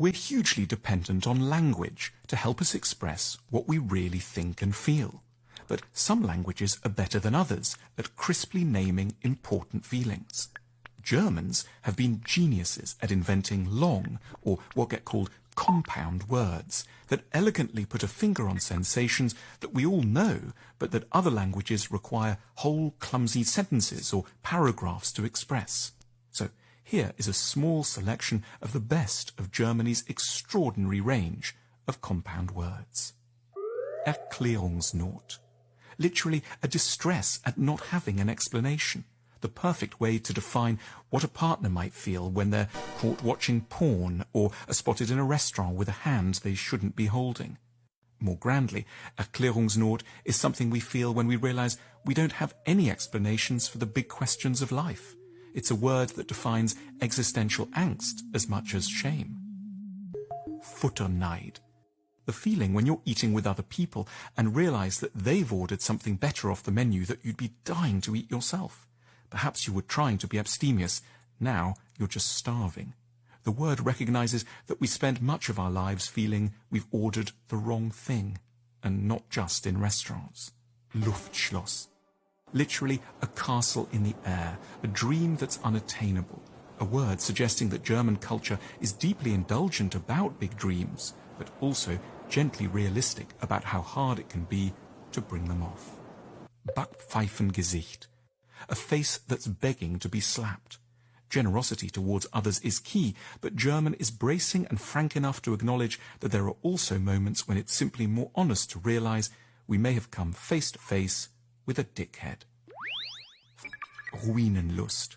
We're hugely dependent on language to help us express what we really think and feel. But some languages are better than others at crisply naming important feelings. Germans have been geniuses at inventing long, or what get called compound words, that elegantly put a finger on sensations that we all know, but that other languages require whole clumsy sentences or paragraphs to express. So here is a small selection of the best of Germany's extraordinary range of compound words. Erklärungsnot. Literally a distress at not having an explanation. The perfect way to define what a partner might feel when they're caught watching porn or are spotted in a restaurant with a hand they shouldn't be holding. More grandly, Erklärungsnot is something we feel when we realize we don't have any explanations for the big questions of life. It's a word that defines existential angst as much as shame. Futterneid. The feeling when you're eating with other people and realize that they've ordered something better off the menu that you'd be dying to eat yourself. Perhaps you were trying to be abstemious. Now you're just starving. The word recognizes that we spend much of our lives feeling we've ordered the wrong thing, and not just in restaurants. Luftschloss. Literally a castle in the air, a dream that's unattainable. A word suggesting that German culture is deeply indulgent about big dreams, but also gently realistic about how hard it can be to bring them off. Backpfeifengesicht. A face that's begging to be slapped. Generosity towards others is key, but German is bracing and frank enough to acknowledge that there are also moments when it's simply more honest to realize we may have come face to face with a dickhead. Ruinenlust.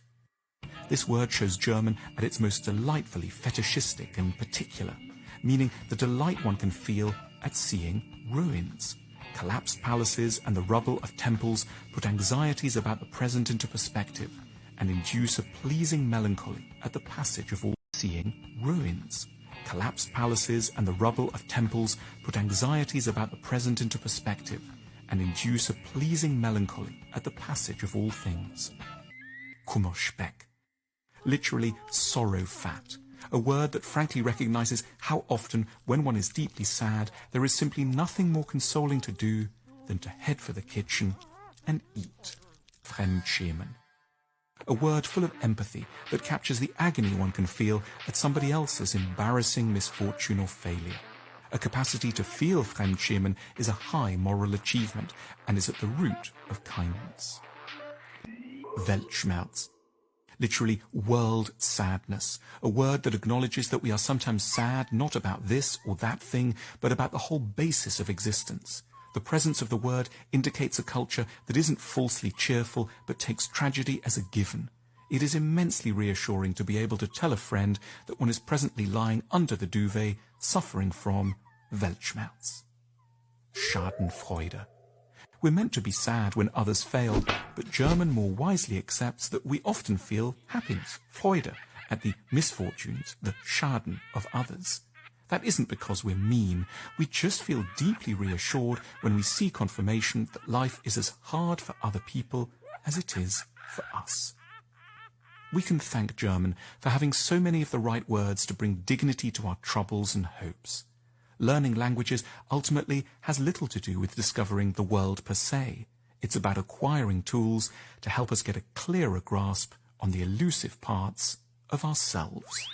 This word shows German at its most delightfully fetishistic and particular, meaning the delight one can feel at seeing ruins. Collapsed palaces and the rubble of temples put anxieties about the present into perspective and induce a pleasing melancholy at the passage of all seeing ruins. Collapsed palaces and the rubble of temples put anxieties about the present into perspective and induce a pleasing melancholy at the passage of all things. Kummerspeck. Literally sorrow fat. A word that frankly recognizes how often, when one is deeply sad, there is simply nothing more consoling to do than to head for the kitchen and eat. Fremdschämen. A word full of empathy that captures the agony one can feel at somebody else's embarrassing misfortune or failure. A capacity to feel Fremdschämen is a high moral achievement and is at the root of kindness. Weltschmerz. Literally world sadness, a word that acknowledges that we are sometimes sad not about this or that thing, but about the whole basis of existence. The presence of the word indicates a culture that isn't falsely cheerful, but takes tragedy as a given. It is immensely reassuring to be able to tell a friend that one is presently lying under the duvet, suffering from Weltschmerz. Schadenfreude. We're meant to be sad when others fail, but German more wisely accepts that we often feel happiness, Freude, at the misfortunes, the Schaden of others. That isn't because we're mean. We just feel deeply reassured when we see confirmation that life is as hard for other people as it is for us. We can thank German for having so many of the right words to bring dignity to our troubles and hopes. Learning languages ultimately has little to do with discovering the world per se. It's about acquiring tools to help us get a clearer grasp on the elusive parts of ourselves.